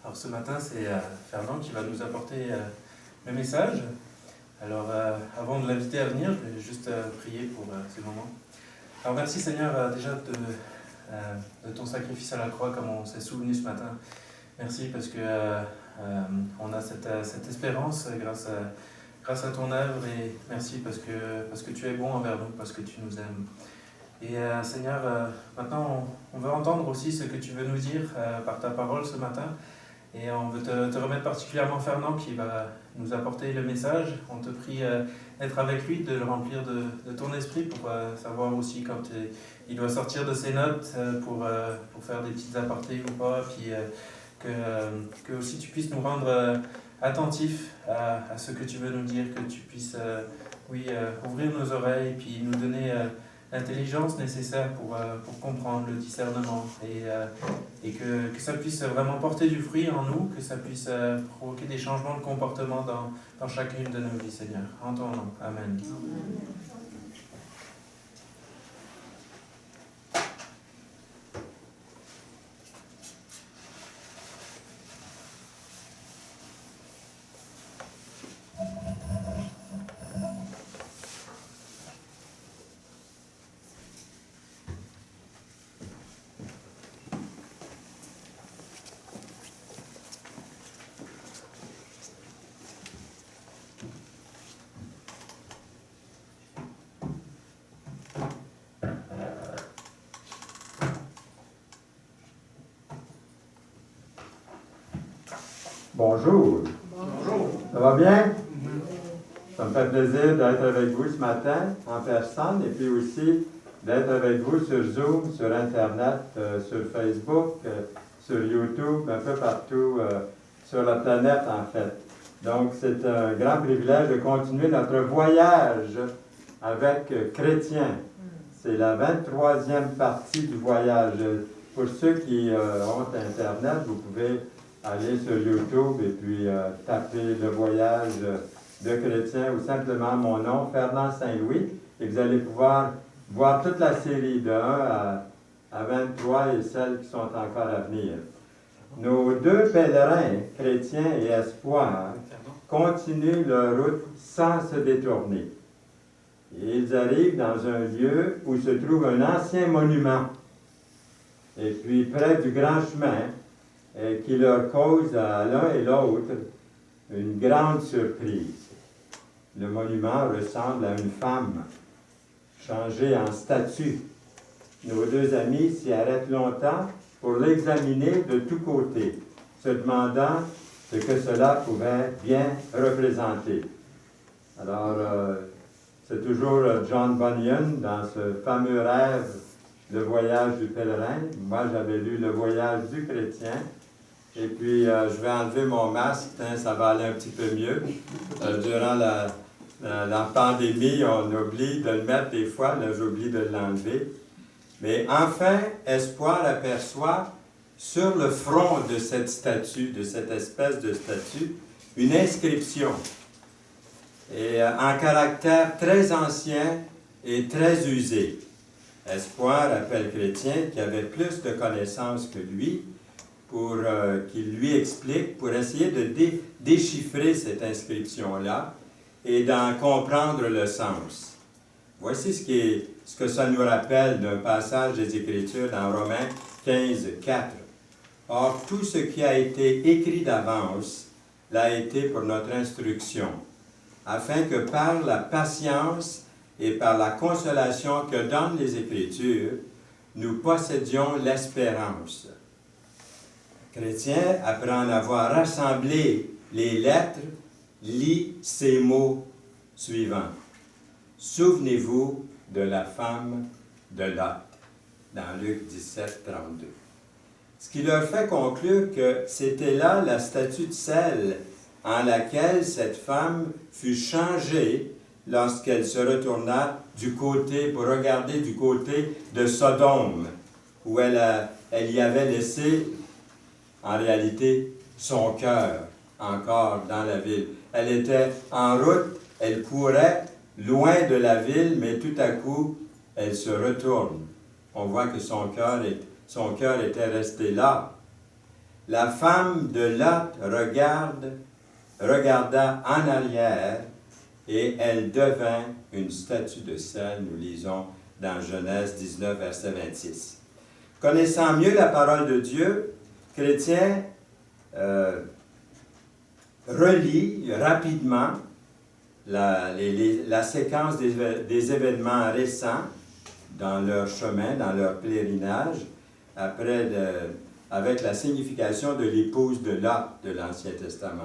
Alors ce matin, c'est Fernand qui va nous apporter le message. Alors avant de l'inviter à venir, je vais juste prier pour ce moment. Alors merci Seigneur déjà de ton sacrifice à la croix comme on s'est souvenu ce matin. Merci parce que on a cette espérance grâce à ton œuvre et merci parce que tu es bon envers nous, parce que tu nous aimes. Et Seigneur, maintenant on veut entendre aussi ce que tu veux nous dire par ta parole ce matin. Et on veut te remettre particulièrement Fernand qui va nous apporter le message. On te prie d'être avec lui, de le remplir de ton esprit pour savoir aussi quand il doit sortir de ses notes pour faire des petites apartés ou pas. Puis que aussi tu puisses nous rendre attentifs à ce que tu veux nous dire, que tu puisses ouvrir nos oreilles puis nous donner l'intelligence nécessaire pour comprendre le discernement et que ça puisse vraiment porter du fruit en nous, que ça puisse provoquer des changements de comportement dans chacune de nos vies, Seigneur. En ton nom. Amen. Bonjour. Bonjour. Ça va bien? Ça me fait plaisir d'être avec vous ce matin en personne et puis aussi d'être avec vous sur Zoom, sur Internet, sur Facebook, sur YouTube, un peu partout sur la planète en fait. Donc c'est un grand privilège de continuer notre voyage avec Chrétien. C'est la 23e partie du voyage. Pour ceux qui ont Internet, vous pouvez aller sur YouTube et puis taper le voyage de Chrétien ou simplement mon nom, Fernand Saint-Louis, et vous allez pouvoir voir toute la série de 1 à 23 et celles qui sont encore à venir. Nos deux pèlerins, Chrétien et Espoir, continuent leur route sans se détourner. Et ils arrivent dans un lieu où se trouve un ancien monument. Et puis près du grand chemin, qui leur cause à l'un et l'autre une grande surprise. Le monument ressemble à une femme, changée en statue. Nos deux amis s'y arrêtent longtemps pour l'examiner de tous côtés, se demandant ce que cela pouvait bien représenter. Alors, c'est toujours John Bunyan dans ce fameux rêve, Le voyage du pèlerin. Moi, j'avais lu Le voyage du chrétien. Et puis, je vais enlever mon masque, ça va aller un petit peu mieux. Durant la pandémie, on oublie de le mettre des fois, là, j'oublie de l'enlever. Mais enfin, Espoir aperçoit sur le front de cette statue, de cette espèce de statue, une inscription. Et en caractère très ancien et très usé. Espoir appelle Chrétien, qui avait plus de connaissances que lui, pour qu'il lui explique, pour essayer de déchiffrer cette inscription-là et d'en comprendre le sens. Voici ce que ça nous rappelle d'un passage des Écritures dans Romains 15, 4. « Or, tout ce qui a été écrit d'avance l'a été pour notre instruction, afin que par la patience et par la consolation que donnent les Écritures, nous possédions l'espérance. » Chrétien, après en avoir rassemblé les lettres, lit ces mots suivants. « Souvenez-vous de la femme de Lot » dans Luc 17, 32. Ce qui leur fait conclure que c'était là la statue de sel en laquelle cette femme fut changée lorsqu'elle se retourna du côté, pour regarder du côté de Sodome, où elle y avait laissé en réalité son cœur encore dans la ville. Elle était en route, elle courait loin de la ville, mais tout à coup, elle se retourne. On voit que son cœur était resté là. la femme de Lot regarda en arrière et elle devint une statue de sel, nous lisons dans Genèse 19, verset 26. Connaissant mieux la parole de Dieu, Chrétien relie rapidement la séquence des événements récents dans leur chemin, dans leur pèlerinage, avec la signification de l'épouse de Lot de l'Ancien Testament.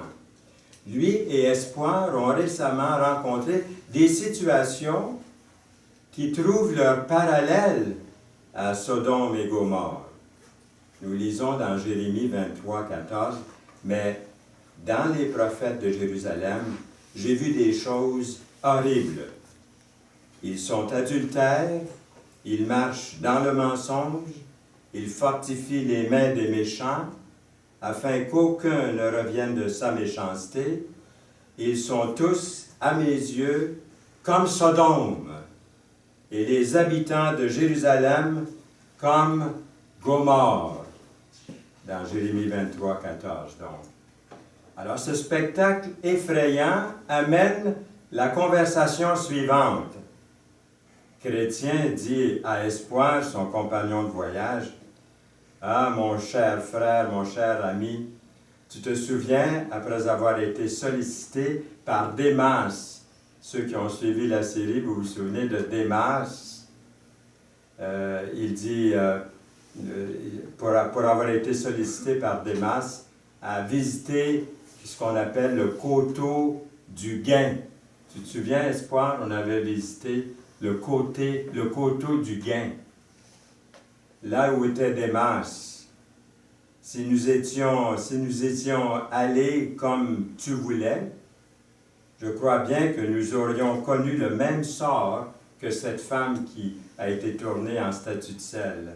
Lui et Espoir ont récemment rencontré des situations qui trouvent leur parallèle à Sodome et Gomorrhe. Nous lisons dans Jérémie 23, 14, « Mais dans les prophètes de Jérusalem, j'ai vu des choses horribles. Ils sont adultères, ils marchent dans le mensonge, ils fortifient les mains des méchants, afin qu'aucun ne revienne de sa méchanceté. Ils sont tous, à mes yeux, comme Sodome, et les habitants de Jérusalem comme Gomorrhe. » Dans Jérémie 23, 14, donc. Alors, ce spectacle effrayant amène la conversation suivante. Chrétien dit à Espoir, son compagnon de voyage, « Ah, mon cher frère, mon cher ami, tu te souviens, après avoir été sollicité par Démas, ceux qui ont suivi la série, vous vous souvenez de Démas, il dit, pour avoir été sollicité par Démas, à visiter ce qu'on appelle le coteau du Gain. Tu te souviens, Espoir, on avait visité le coteau du Gain, là où était Démas. Si nous étions allés comme tu voulais, je crois bien que nous aurions connu le même sort que cette femme qui a été tournée en statue de sel,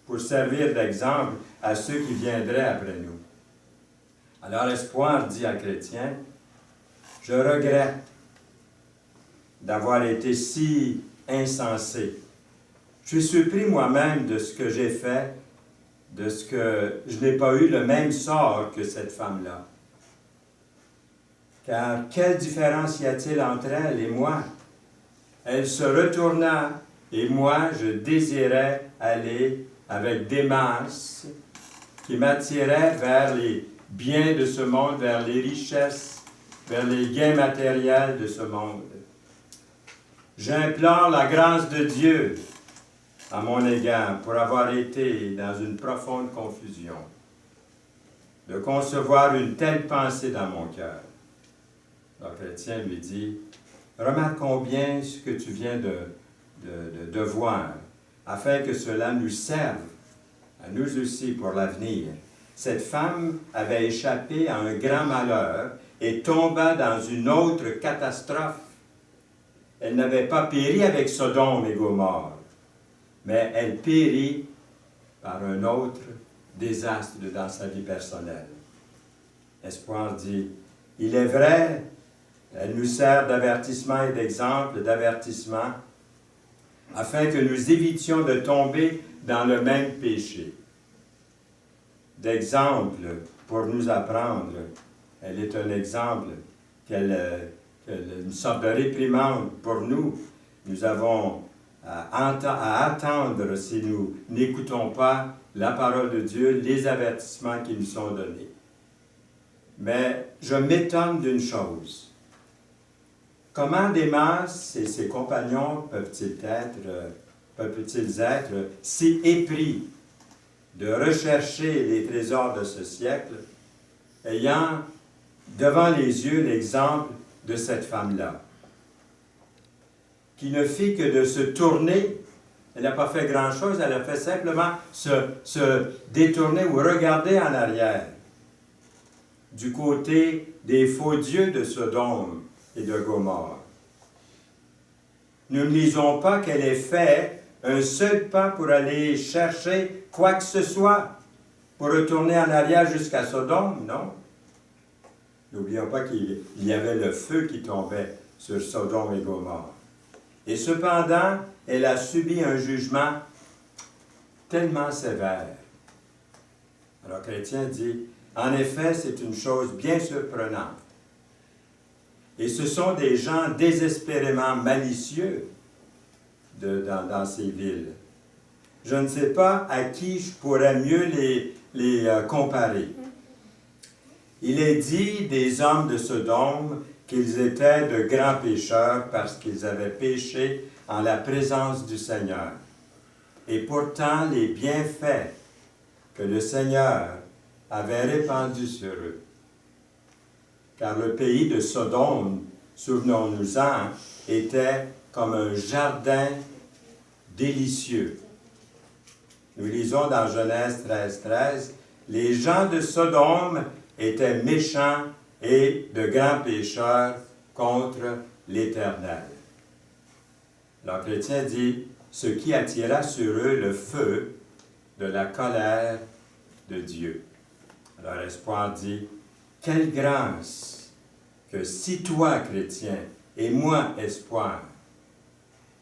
pour servir d'exemple à ceux qui viendraient après nous. Alors Espoir dit à Chrétien, « Je regrette d'avoir été si insensé. Je suis surpris moi-même de ce que j'ai fait, de ce que je n'ai pas eu le même sort que cette femme-là. Car quelle différence y a-t-il entre elle et moi? Elle se retourna, et moi je désirais aller avec Démas, qui m'attirait vers les biens de ce monde, vers les richesses, vers les gains matériels de ce monde. J'implore la grâce de Dieu à mon égard pour avoir été dans une profonde confusion, de concevoir une telle pensée dans mon cœur. » Le chrétien lui dit, « Remarquons bien ce que tu viens de voir, afin que cela nous serve, à nous aussi, pour l'avenir. » Cette femme avait échappé à un grand malheur et tomba dans une autre catastrophe. Elle n'avait pas péri avec Sodome et Gomorrhe, mais elle périt par un autre désastre dans sa vie personnelle. Espoir dit, « Il est vrai, elle nous sert d'avertissement et d'exemple, d'avertissement, afin que nous évitions de tomber dans le même péché. » D'exemple pour nous apprendre. Elle est un exemple, une sorte de réprimande pour nous. Nous avons à attendre, si nous n'écoutons pas la parole de Dieu, les avertissements qui nous sont donnés. Mais je m'étonne d'une chose. Comment Démas et ses compagnons peuvent-ils être si épris de rechercher les trésors de ce siècle, ayant devant les yeux l'exemple de cette femme-là, qui ne fit que de se tourner. Elle n'a pas fait grand-chose, elle a fait simplement se détourner ou regarder en arrière, du côté des faux dieux de Sodome et de Gomorrhe. Nous ne lisons pas qu'elle ait fait un seul pas pour aller chercher quoi que ce soit, pour retourner en arrière jusqu'à Sodome, non. N'oublions pas qu'il y avait le feu qui tombait sur Sodome et Gomorrhe. Et cependant, elle a subi un jugement tellement sévère. Alors, Chrétien dit, en effet, c'est une chose bien surprenante. Et ce sont des gens désespérément malicieux dans ces villes. Je ne sais pas à qui je pourrais mieux les comparer. Il est dit des hommes de Sodome qu'ils étaient de grands pécheurs parce qu'ils avaient péché en la présence du Seigneur. Et pourtant, les bienfaits que le Seigneur avait répandus sur eux. Car le pays de Sodome, souvenons-nous-en, était comme un jardin délicieux. Nous lisons dans Genèse 13, les gens de Sodome étaient méchants et de grands pécheurs contre l'Éternel. Le chrétien dit, ce qui attira sur eux le feu de la colère de Dieu. Alors Espoir dit, quelle grâce que si toi, chrétien, et moi, Espoir,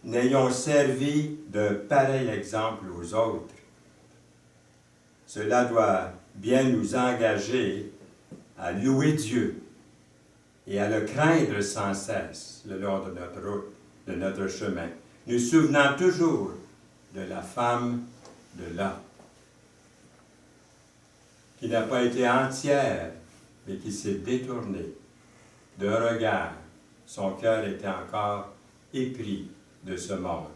n'ayons servi d'un pareil exemple aux autres. Cela doit bien nous engager à louer Dieu et à le craindre sans cesse le long de notre route, de notre chemin, nous souvenant toujours de la femme de Lot, qui n'a pas été entière, mais qui s'est détournée d'un regard. Son cœur était encore épris de ce monde.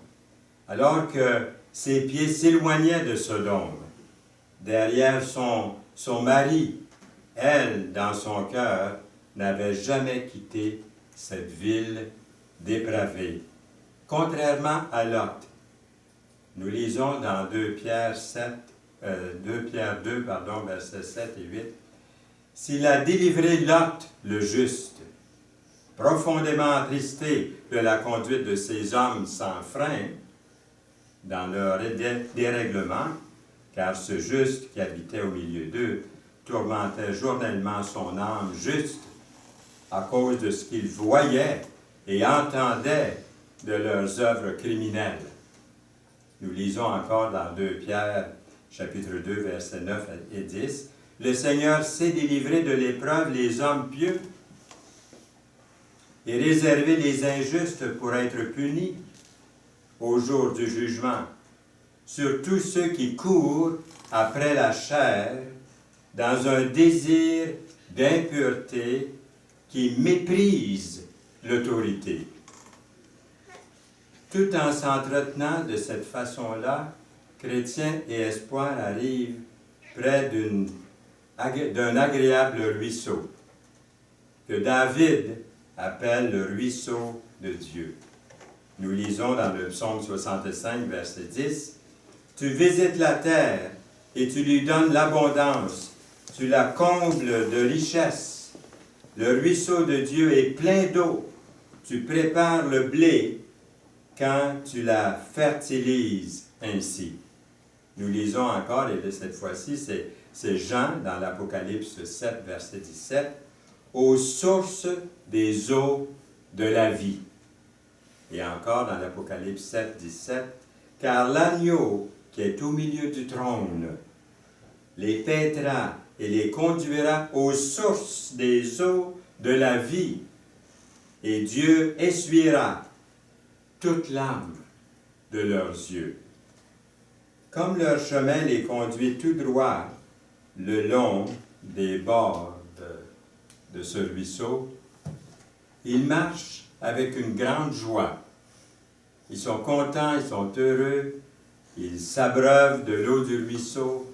Alors que ses pieds s'éloignaient de Sodome, derrière son mari, elle, dans son cœur, n'avait jamais quitté cette ville dépravée. Contrairement à Lot, nous lisons dans 2 Pierre 2, versets 7 et 8, « S'il a délivré Lot, le juste, profondément attristé de la conduite de ces hommes sans frein, dans leur dérèglement, car ce juste qui habitait au milieu d'eux tourmentait journellement son âme juste à cause de ce qu'il voyait et entendait de leurs œuvres criminelles. » Nous lisons encore dans 2 Pierre, chapitre 2, versets 9 et 10, « Le Seigneur sait délivrer de l'épreuve les hommes pieux et réserver les injustes pour être punis au jour du jugement, sur tous ceux qui courent après la chair dans un désir d'impureté qui méprise l'autorité. » Tout en s'entretenant de cette façon-là, Chrétien et Espoir arrivent près d'un agréable ruisseau, que David appelle le ruisseau de Dieu. Nous lisons dans le psaume 65, verset 10, « Tu visites la terre et tu lui donnes l'abondance, tu la combles de richesses. Le ruisseau de Dieu est plein d'eau, tu prépares le blé quand tu la fertilises ainsi. » Nous lisons encore, et cette fois-ci, c'est Jean dans l'Apocalypse 7, verset 17, « Aux sources des eaux de la vie. » Et encore dans l'Apocalypse 7, 17, « Car l'agneau qui est au milieu du trône les paîtra et les conduira aux sources des eaux de la vie, et Dieu essuiera toute larme de leurs yeux. » Comme leur chemin les conduit tout droit le long des bords de ce ruisseau, ils marchent avec une grande joie. Ils sont contents, ils sont heureux, ils s'abreuvent de l'eau du ruisseau,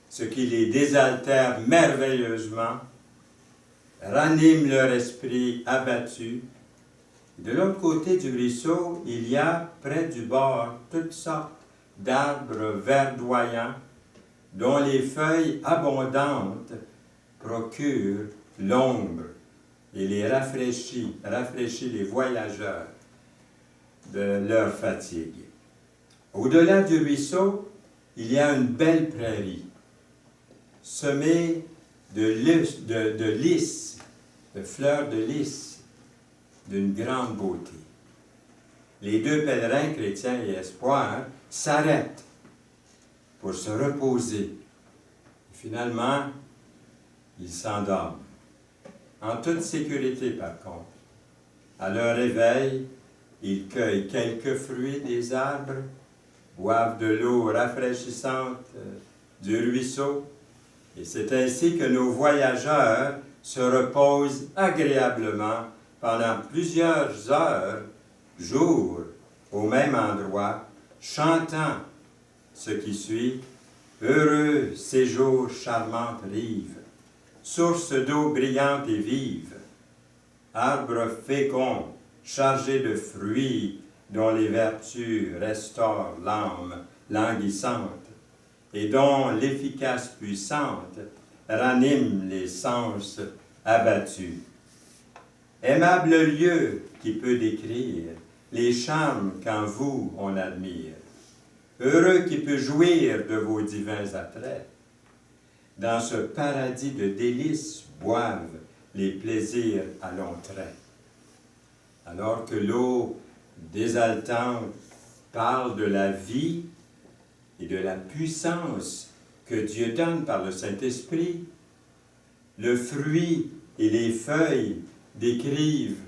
ce qui les désaltère merveilleusement, ranime leur esprit abattu. De l'autre côté du ruisseau, il y a, près du bord, toutes sortes d'arbres verdoyants dont les feuilles abondantes procurent l'ombre et les rafraîchit les voyageurs de leur fatigue. Au-delà du ruisseau, il y a une belle prairie semée de lys, de fleurs de lys, d'une grande beauté. Les deux pèlerins, Chrétien et Espoir, s'arrêtent pour se reposer, Finalement, ils s'endorment. En toute sécurité, par contre. À leur réveil, ils cueillent quelques fruits des arbres, boivent de l'eau rafraîchissante du ruisseau, et c'est ainsi que nos voyageurs se reposent agréablement pendant plusieurs heures, jours, au même endroit, chantant ce qui suit: heureux séjour, charmante rive, source d'eau brillante et vive, arbre fécond, chargé de fruits, dont les vertus restaurent l'âme languissante, et dont l'efficace puissante ranime les sens abattus. Aimable lieu qui peut décrire les charmes qu'en vous on admire, heureux qui peut jouir de vos divins attraits. Dans ce paradis de délices boivent les plaisirs à long trait. Alors que l'eau désaltante parle de la vie et de la puissance que Dieu donne par le Saint-Esprit, le fruit et les feuilles décrivent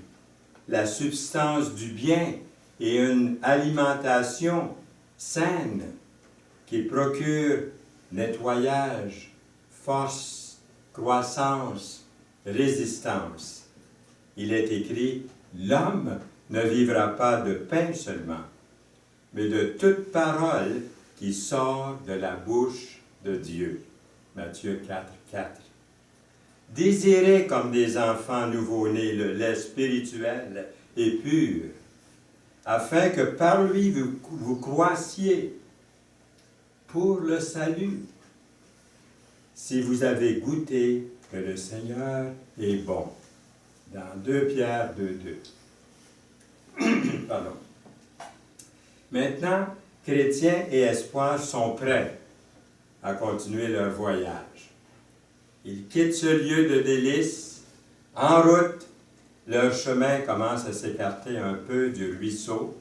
la substance du bien et une alimentation saine qui procure nettoyage, force, croissance, résistance. Il est écrit: l'homme ne vivra pas de pain seulement, mais de toute parole qui sort de la bouche de Dieu. Matthieu 4, 4. Désirez comme des enfants nouveau-nés le lait spirituel et pur, afin que par lui vous croissiez pour le salut, si vous avez goûté que le Seigneur est bon. Dans 2 Pierre 2, 2. Pardon. Maintenant, chrétiens et espoirs sont prêts à continuer leur voyage. Ils quittent ce lieu de délices. En route, leur chemin commence à s'écarter un peu du ruisseau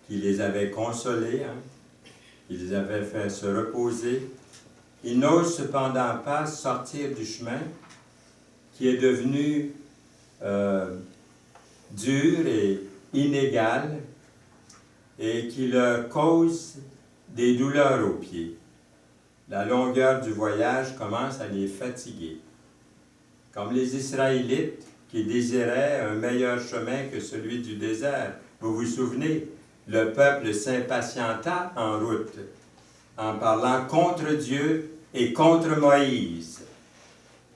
qui les avait consolés, qui les avait fait se reposer. Ils n'osent cependant pas sortir du chemin qui est devenu dur et inégal et qui leur cause des douleurs aux pieds. La longueur du voyage commence à les fatiguer. Comme les Israélites qui désiraient un meilleur chemin que celui du désert. Vous vous souvenez, le peuple s'impatienta en route, en parlant contre Dieu et contre Moïse.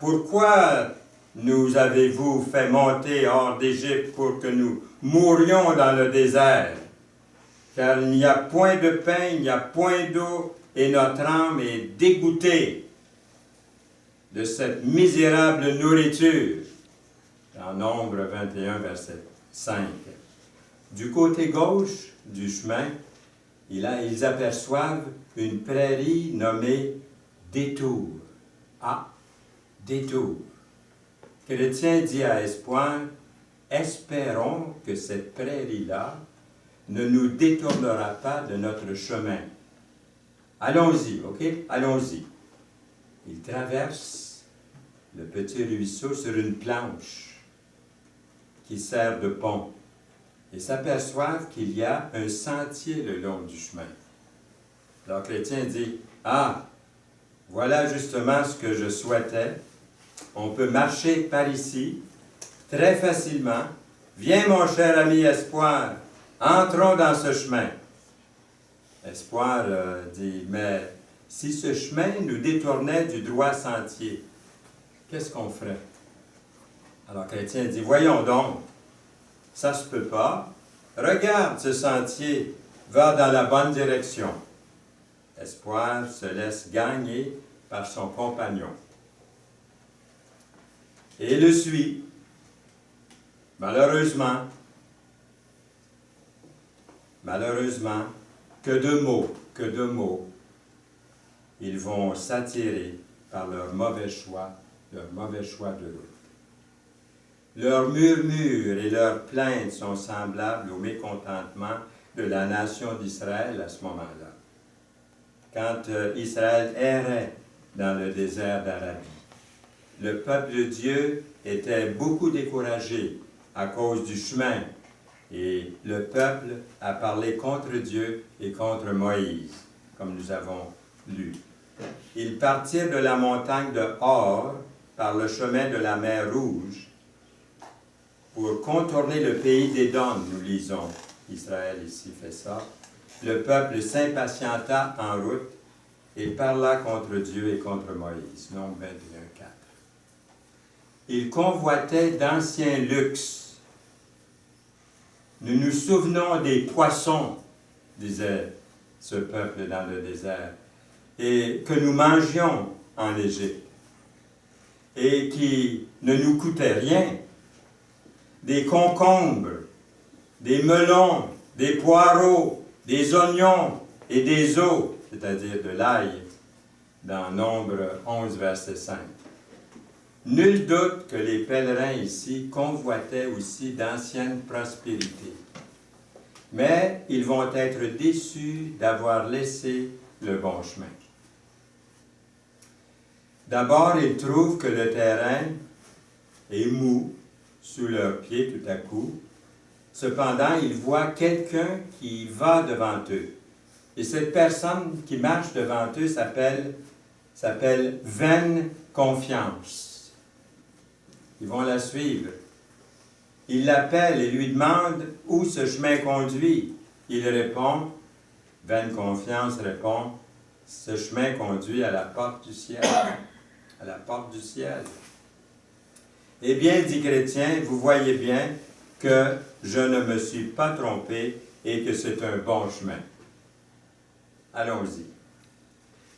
Pourquoi nous avez-vous fait monter hors d'Égypte pour que nous mourions dans le désert? Car il n'y a point de pain, il n'y a point d'eau, et notre âme est dégoûtée de cette misérable nourriture. Dans Nombre 21, verset 5. Du côté gauche du chemin, ils aperçoivent une prairie nommée Détour. Ah, Détour. Chrétien dit à Espoir: espérons que cette prairie-là ne nous détournera pas de notre chemin. Allons-y, ok? Allons-y. Ils traversent le petit ruisseau sur une planche qui sert de pont et s'aperçoivent qu'il y a un sentier le long du chemin. Alors, Chrétien dit: ah, voilà justement ce que je souhaitais. On peut marcher par ici très facilement. Viens, mon cher ami Espoir, entrons dans ce chemin. Espoir dit: mais si ce chemin nous détournait du droit sentier, qu'est-ce qu'on ferait? Alors Chrétien dit: voyons donc, ça se peut pas. Regarde, ce sentier va dans la bonne direction. Espoir se laisse gagner par son compagnon et le suit. Malheureusement, que de mots, ils vont s'attirer par leur mauvais choix de route. Leurs murmures et leurs plaintes sont semblables au mécontentement de la nation d'Israël à ce moment-là. quand Israël errait dans le désert d'Arabie. Le peuple de Dieu était beaucoup découragé à cause du chemin, et le peuple a parlé contre Dieu et contre Moïse, comme nous avons lu. Ils partirent de la montagne de Hor par le chemin de la mer Rouge pour contourner le pays d'Édom, nous lisons. Israël ici fait ça. Le peuple s'impatienta en route et parla contre Dieu et contre Moïse. Nombre 21, 4. Ils convoitaient d'anciens luxes. Nous nous souvenons des poissons, disait ce peuple dans le désert, et que nous mangions en Égypte, et qui ne nous coûtaient rien. Des concombres, des melons, des poireaux, des oignons et des os, c'est-à-dire de l'ail, dans Nombre 11, verset 5. Nul doute que les pèlerins ici convoitaient aussi d'anciennes prospérités. Mais ils vont être déçus d'avoir laissé le bon chemin. D'abord, ils trouvent que le terrain est mou sous leurs pieds tout à coup. Cependant, ils voient quelqu'un qui va devant eux. Et cette personne qui marche devant eux s'appelle vaine confiance. Ils vont la suivre. Ils l'appellent et lui demandent où ce chemin conduit. Il répond, vaine confiance répond, ce chemin conduit à la porte du ciel. À la porte du ciel. Eh bien, dit Chrétien, vous voyez bien que je ne me suis pas trompé et que c'est un bon chemin. Allons-y.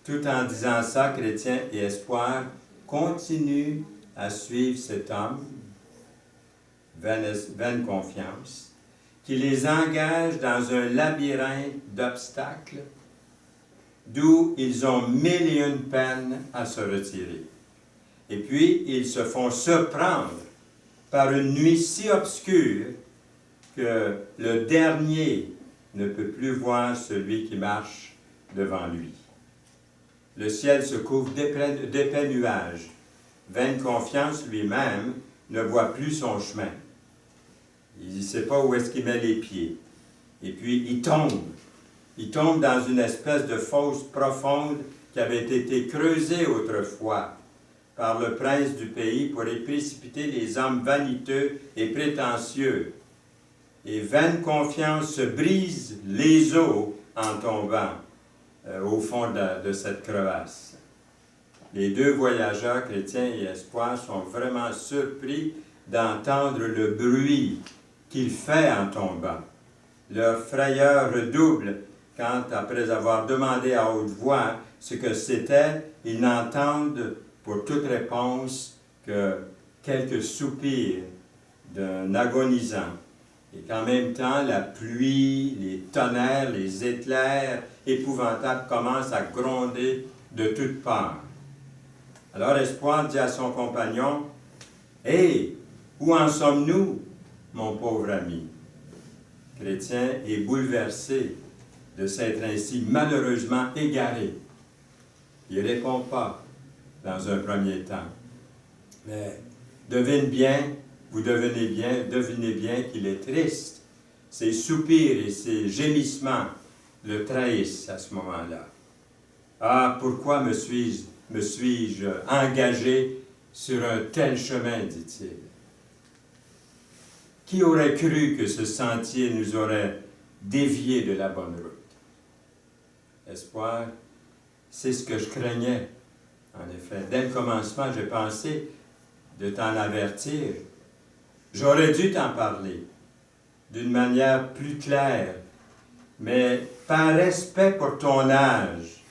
Tout en disant ça, Chrétien et Espoir continuent à suivre cet homme, vaine confiance, qui les engage dans un labyrinthe d'obstacles d'où ils ont mille et une peines à se retirer. Et puis, ils se font surprendre par une nuit si obscure que le dernier ne peut plus voir celui qui marche devant lui. Le ciel se couvre d'épais nuages. Vaine confiance lui-même ne voit plus son chemin. Il ne sait pas où est-ce qu'il met les pieds. Et puis, il tombe. Il tombe dans une espèce de fosse profonde qui avait été creusée autrefois par le prince du pays pour y précipiter les hommes vaniteux et prétentieux. Et vaine confiance se brise les os en tombant au fond de cette crevasse. Les deux voyageurs, Chrétien et Espoir, sont vraiment surpris d'entendre le bruit qu'il fait en tombant. Leur frayeur redouble quand, après avoir demandé à haute voix ce que c'était, ils n'entendent pour toute réponse que quelques soupirs d'un agonisant. Et qu'en même temps, la pluie, les tonnerres, les éclairs épouvantables commencent à gronder de toutes parts. Alors Espoir dit à son compagnon, « Hé, où en sommes-nous, mon pauvre ami? » Chrétien est bouleversé de s'être ainsi malheureusement égaré. Il ne répond pas dans un premier temps. Mais devinez bien qu'il est triste. Ses soupirs et ses gémissements le trahissent à ce moment-là. Ah, pourquoi me suis-je engagé sur un tel chemin, dit-il. Qui aurait cru que ce sentier nous aurait déviés de la bonne route? Espoir, c'est ce que je craignais. En effet, dès le commencement, j'ai pensé de t'en avertir. J'aurais dû t'en parler d'une manière plus claire, mais par respect pour ton âge,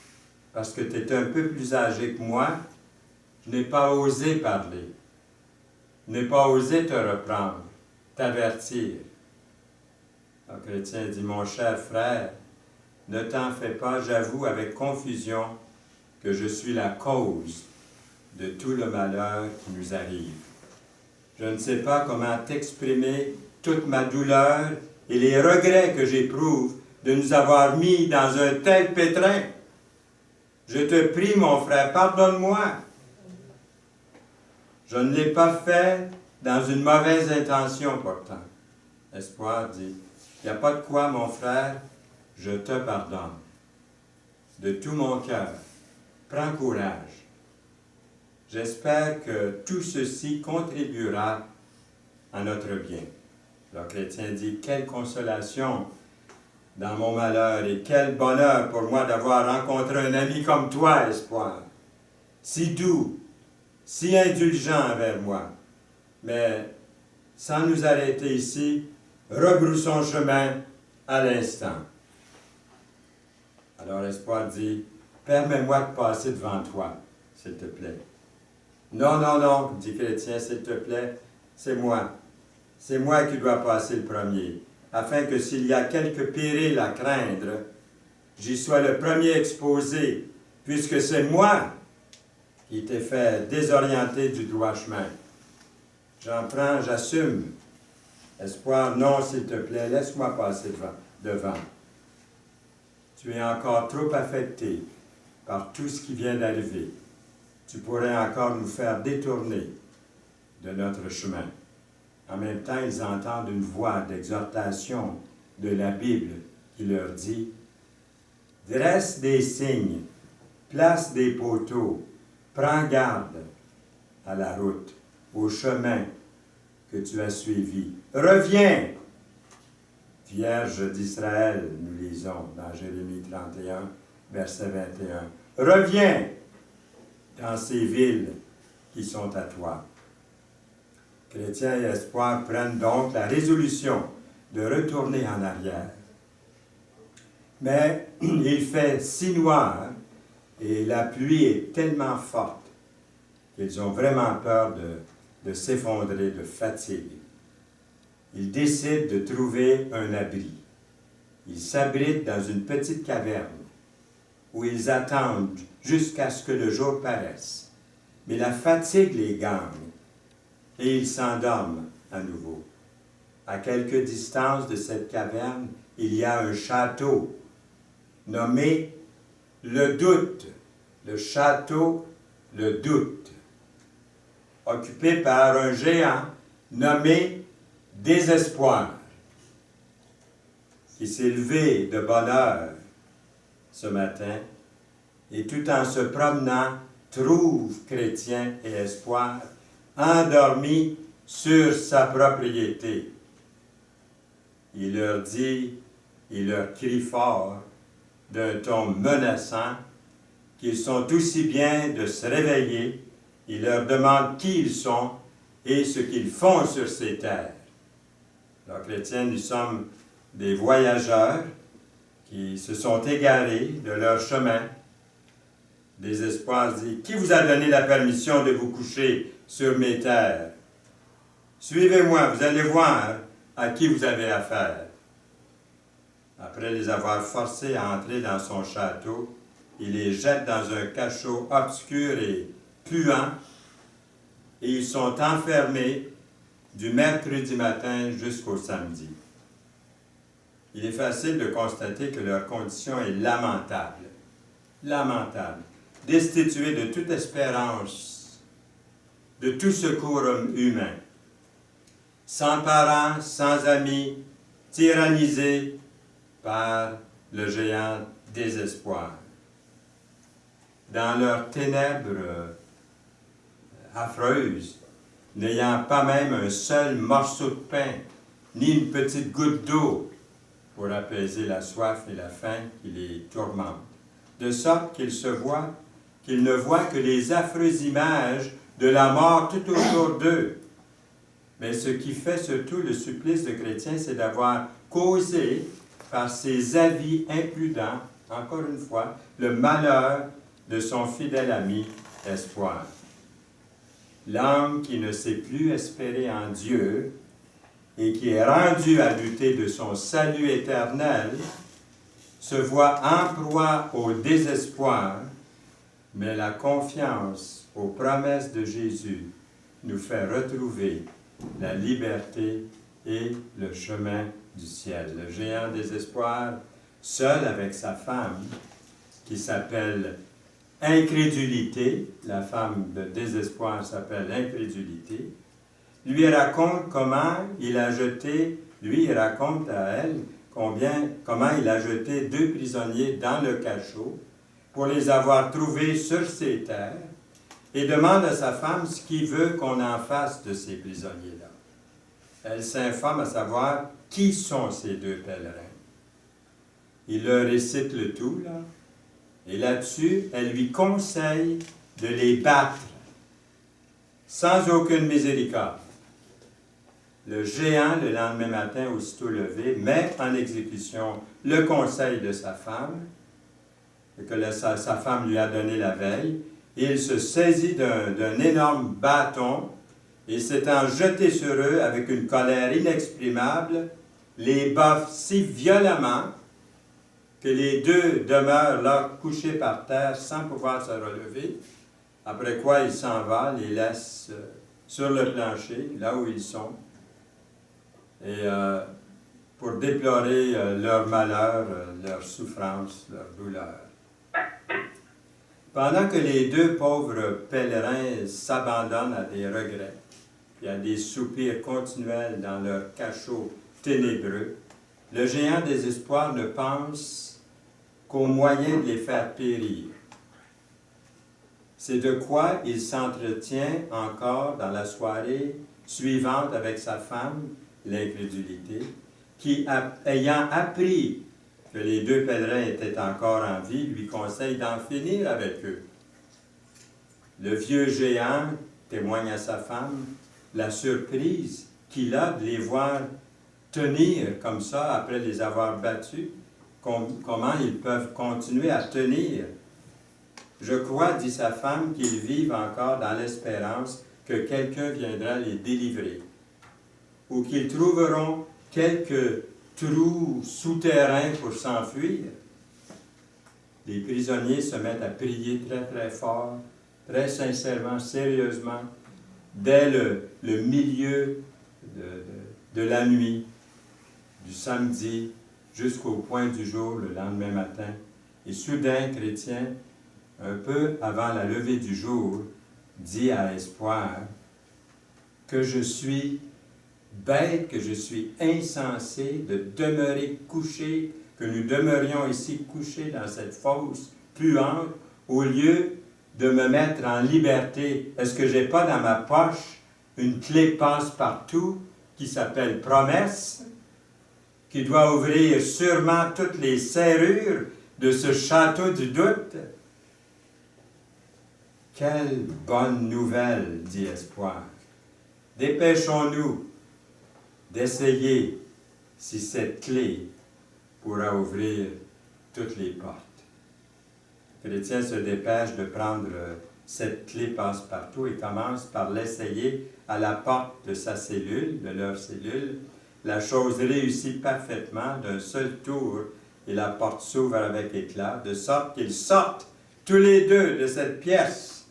parce que tu es un peu plus âgé que moi, je n'ai pas osé parler. Je n'ai pas osé te reprendre, t'avertir. Le Chrétien dit, mon cher frère, ne t'en fais pas, j'avoue avec confusion que je suis la cause de tout le malheur qui nous arrive. Je ne sais pas comment t'exprimer toute ma douleur et les regrets que j'éprouve de nous avoir mis dans un tel pétrin. Je te prie, mon frère, pardonne-moi. Je ne l'ai pas fait dans une mauvaise intention pourtant. Espoir dit, il n'y a pas de quoi, mon frère, je te pardonne. De tout mon cœur, prends courage. J'espère que tout ceci contribuera à notre bien. Le chrétien dit, quelle consolation dans mon malheur et quel bonheur pour moi d'avoir rencontré un ami comme toi, Espoir. Si doux, si indulgent envers moi. Mais sans nous arrêter ici, rebroussons chemin à l'instant. Alors Espoir dit, permets-moi de passer devant toi, s'il te plaît. Non, non, non, dit Chrétien, s'il te plaît, c'est moi. C'est moi qui dois passer le premier, afin que s'il y a quelque péril à craindre, j'y sois le premier exposé, puisque c'est moi qui t'ai fait désorienter du droit chemin. J'en prends, j'assume. Espoir, non, s'il te plaît, laisse-moi passer devant. Tu es encore trop affecté par tout ce qui vient d'arriver. Tu pourrais encore nous faire détourner de notre chemin. En même temps, ils entendent une voix d'exhortation de la Bible qui leur dit « Dresse des signes, place des poteaux, prends garde à la route, au chemin que tu as suivi. Reviens, Vierge d'Israël, nous lisons dans Jérémie 31, verset 21. Reviens dans ces villes qui sont à toi. » Chrétien et Espoir prennent donc la résolution de retourner en arrière. Mais il fait si noir et la pluie est tellement forte qu'ils ont vraiment peur de s'effondrer de fatigue. Ils décident de trouver un abri. Ils s'abritent dans une petite caverne où ils attendent jusqu'à ce que le jour paraisse. Mais la fatigue les gagne et ils s'endorment à nouveau. À quelque distance de cette caverne, il y a un château nommé le Doute, le château le Doute, occupé par un géant nommé Désespoir, qui s'est levé de bonne heure ce matin et tout en se promenant trouve Chrétien et Espoir endormis sur sa propriété. Il leur dit, il leur crie fort d'un ton menaçant qu'ils sont aussi bien de se réveiller. Il leur demande qui ils sont et ce qu'ils font sur ces terres. Alors, chrétiens, nous sommes des voyageurs qui se sont égarés de leur chemin. Désespoir dit, qui vous a donné la permission de vous coucher sur mes terres? Suivez-moi, vous allez voir à qui vous avez affaire. Après les avoir forcés à entrer dans son château, il les jette dans un cachot obscur et puant, et ils sont enfermés du mercredi matin jusqu'au samedi. Il est facile de constater que leur condition est lamentable. Lamentable. Destitués de toute espérance, de tout secours humain. Sans parents, sans amis, tyrannisés par le géant Désespoir. Dans leurs ténèbres affreuses, n'ayant pas même un seul morceau de pain, ni une petite goutte d'eau pour apaiser la soif et la faim qui les tourmentent. De sorte qu'ils ne voient que les affreuses images de la mort tout autour d'eux. Mais ce qui fait surtout le supplice de Chrétien, c'est d'avoir causé, par ses avis imprudents, encore une fois, le malheur de son fidèle ami Espoir. L'homme qui ne sait plus espérer en Dieu et qui est rendu à lutter de son salut éternel, se voit en proie au désespoir, mais la confiance aux promesses de Jésus nous fait retrouver la liberté et le chemin du ciel. Le géant Désespoir, seul avec sa femme, qui s'appelle incrédulité, la femme de désespoir s'appelle incrédulité, lui raconte comment il a jeté, lui il raconte à elle comment il a jeté 2 prisonniers dans le cachot pour les avoir trouvés sur ses terres et demande à sa femme ce qu'il veut qu'on en fasse de ces prisonniers-là. Elle s'informe à savoir qui sont ces 2 pèlerins. Il leur récite le tout, là, et là-dessus, elle lui conseille de les battre sans aucune miséricorde. Le géant, le lendemain matin, aussitôt levé, met en exécution le conseil de sa femme, que sa femme lui a donné la veille. Il se saisit d'un énorme bâton et s'étant jeté sur eux avec une colère inexprimable, les bat si violemment que les 2 demeurent là couchés par terre sans pouvoir se relever, après quoi il s'en va, les laisse sur le plancher, là où ils sont, et pour déplorer leur malheur, leur souffrance, leur douleur. Pendant que les 2 pauvres pèlerins s'abandonnent à des regrets et à des soupirs continuels dans leur cachot ténébreux, le géant désespoir ne pense qu'au moyen de les faire périr. C'est de quoi il s'entretient encore dans la soirée suivante avec sa femme, l'incrédulité, qui, ayant appris que les 2 pèlerins étaient encore en vie, lui conseille d'en finir avec eux. Le vieux géant témoigne à sa femme la surprise qu'il a de les voir tenir comme ça après les avoir battus. Comment ils peuvent continuer à tenir. Je crois, dit sa femme, qu'ils vivent encore dans l'espérance que quelqu'un viendra les délivrer, ou qu'ils trouveront quelques trous souterrains pour s'enfuir. Les prisonniers se mettent à prier très très fort, très sincèrement, sérieusement, dès le milieu de la nuit, du samedi, jusqu'au point du jour, le lendemain matin. Et soudain, Chrétien, un peu avant la levée du jour, dit à Espoir que je suis bête, que je suis insensé de demeurer couché, que nous demeurions ici couchés dans cette fosse puante, au lieu de me mettre en liberté. Est-ce que je n'ai pas dans ma poche une clé passe-partout qui s'appelle promesse, qui doit ouvrir sûrement toutes les serrures de ce château du doute? Quelle bonne nouvelle, dit Espoir. Dépêchons-nous d'essayer si cette clé pourra ouvrir toutes les portes. Chrétien se dépêche de prendre cette clé passe-partout et commence par l'essayer à la porte de sa cellule, de leur cellule. La chose réussit parfaitement d'un seul tour et la porte s'ouvre avec éclat, de sorte qu'ils sortent tous les 2 de cette pièce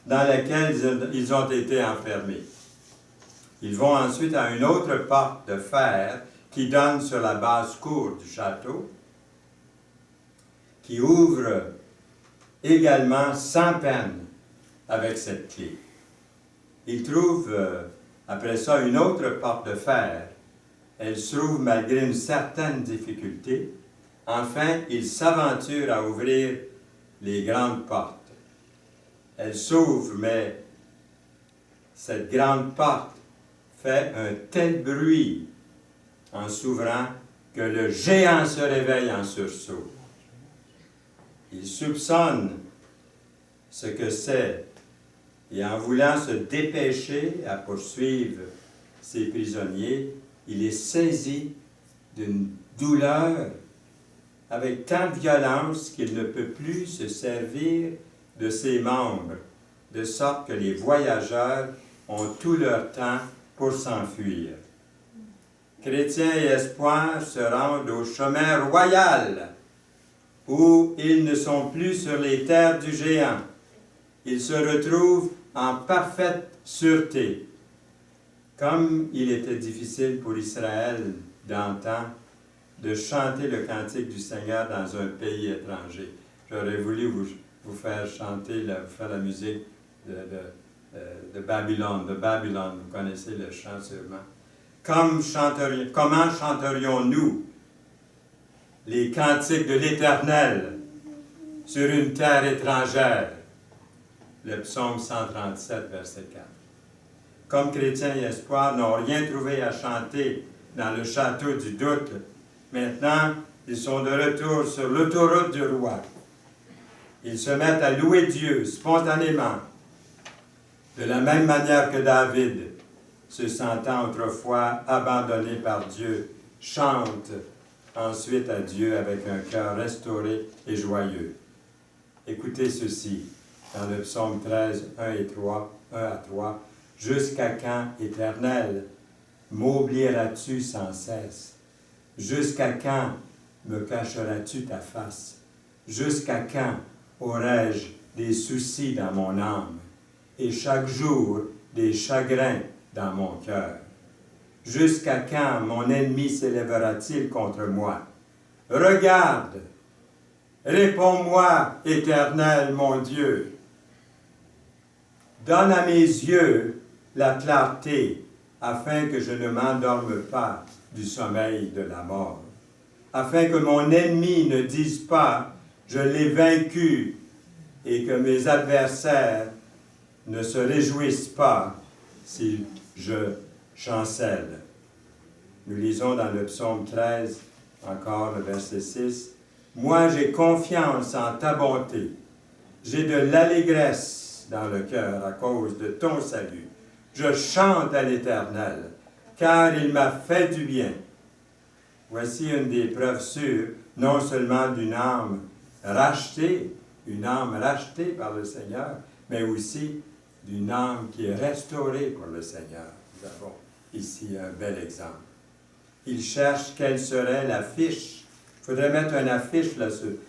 dans laquelle ils ont été enfermés. Ils vont ensuite à une autre porte de fer qui donne sur la basse-cour du château, qui ouvre également sans peine avec cette clé. Ils trouvent après ça une autre porte de fer. Elle s'ouvre malgré une certaine difficulté. Enfin, ils s'aventurent à ouvrir les grandes portes. Elle s'ouvre, mais cette grande porte fait un tel bruit en s'ouvrant que le géant se réveille en sursaut. Il soupçonne ce que c'est et en voulant se dépêcher à poursuivre ses prisonniers, il est saisi d'une douleur avec tant de violence qu'il ne peut plus se servir de ses membres, de sorte que les voyageurs ont tout leur temps pour s'enfuir. Chrétien et Espoir se rendent au chemin royal, où ils ne sont plus sur les terres du géant. Ils se retrouvent en parfaite sûreté. Comme il était difficile pour Israël d'antan de chanter le cantique du Seigneur dans un pays étranger. J'aurais voulu vous vous faire chanter, vous faire la musique de Babylone, vous connaissez le chant sûrement. Comment chanterions-nous les cantiques de l'Éternel sur une terre étrangère? Le psaume 137, verset 4. Comme Chrétien et Espoir n'ont rien trouvé à chanter dans le château du doute, maintenant, ils sont de retour sur l'autoroute du roi. Ils se mettent à louer Dieu spontanément, de la même manière que David, se sentant autrefois abandonné par Dieu, chante ensuite à Dieu avec un cœur restauré et joyeux. Écoutez ceci dans le psaume 13, 1 à 3. « Jusqu'à quand, Éternel, m'oublieras-tu sans cesse? Jusqu'à quand me cacheras-tu ta face? Jusqu'à quand aurai-je des soucis dans mon âme et chaque jour des chagrins dans mon cœur? Jusqu'à quand mon ennemi s'élèvera-t-il contre moi? Regarde, réponds-moi, Éternel mon Dieu. Donne à mes yeux la clarté, afin que je ne m'endorme pas du sommeil de la mort, afin que mon ennemi ne dise pas « je l'ai vaincu » et que mes adversaires ne se réjouissent pas si je chancelle. Nous lisons dans le psaume 13, encore le verset 6, « Moi j'ai confiance en ta bonté, j'ai de l'allégresse dans le cœur à cause de ton salut. Je chante à l'Éternel, car il m'a fait du bien. » Voici une des preuves sûres, non seulement d'une âme rachetée par le Seigneur, mais aussi d'une âme qui est restaurée par le Seigneur. Nous avons ici un bel exemple. Il cherche quelle serait l'affiche. Il faudrait mettre une affiche là,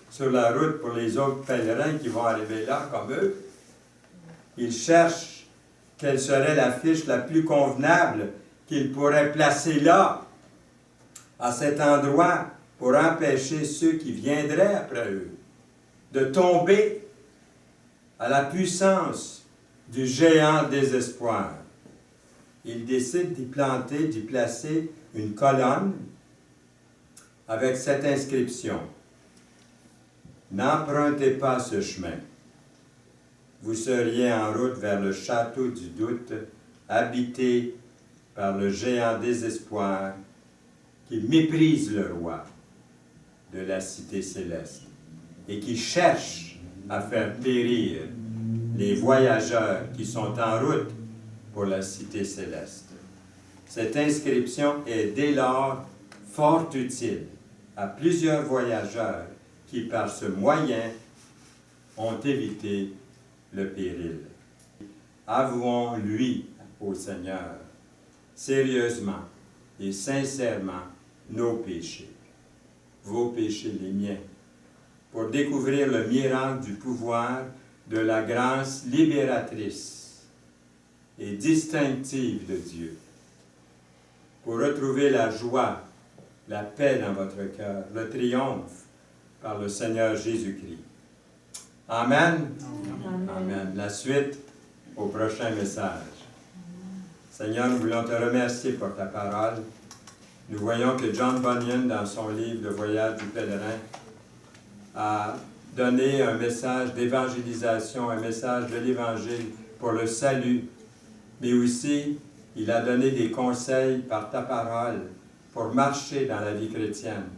sur la route pour les autres pèlerins qui vont arriver là comme eux. Il cherche quelle serait l'affiche la plus convenable qu'il pourrait placer là, à cet endroit, pour empêcher ceux qui viendraient après eux de tomber à la puissance du géant désespoir. Il décide d'y placer une colonne avec cette inscription. « N'empruntez pas ce chemin. Vous seriez en route vers le château du doute, habité par le géant désespoir qui méprise le roi de la cité céleste et qui cherche à faire périr les voyageurs qui sont en route pour la cité céleste. » Cette inscription est dès lors fort utile à plusieurs voyageurs qui, par ce moyen, ont évité le péril. Avouons-lui au Seigneur, sérieusement et sincèrement, nos péchés, vos péchés, les miens, pour découvrir le miracle du pouvoir de la grâce libératrice et distinctive de Dieu, pour retrouver la joie, la paix dans votre cœur, le triomphe par le Seigneur Jésus-Christ. Amen. Amen. Amen. La suite au prochain message. Seigneur, nous voulons te remercier pour ta parole. Nous voyons que John Bunyan, dans son livre « Le voyage du pèlerin », a donné un message d'évangélisation, un message de l'Évangile pour le salut, mais aussi il a donné des conseils par ta parole pour marcher dans la vie chrétienne,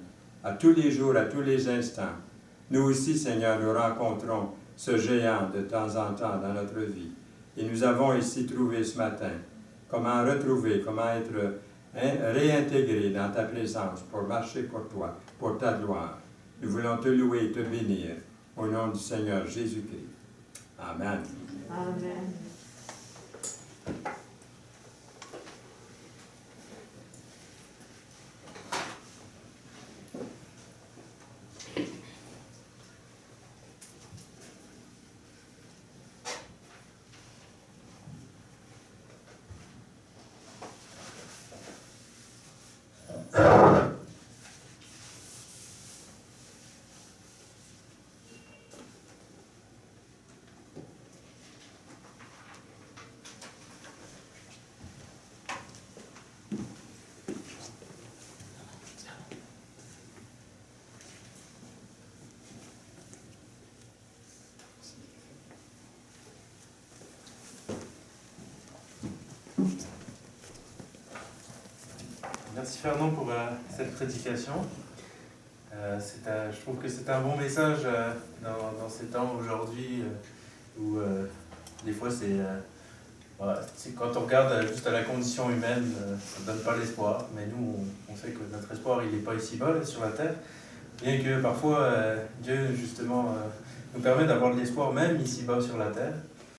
à tous les jours, à tous les instants. Nous aussi, Seigneur, nous rencontrons ce géant de temps en temps dans notre vie. Et nous avons ici trouvé ce matin comment retrouver, comment être réintégré dans ta présence pour marcher pour toi, pour ta gloire. Nous voulons te louer et te bénir au nom du Seigneur Jésus-Christ. Amen. Amen. merci Fernand pour cette prédication. Je trouve que c'est un bon message dans ces temps aujourd'hui où des fois c'est quand on regarde juste à la condition humaine, ça ne donne pas l'espoir. Mais nous, on sait que notre espoir, il n'est pas ici-bas, là, sur la terre. Bien que parfois, Dieu, justement, nous permet d'avoir de l'espoir même ici-bas sur la terre.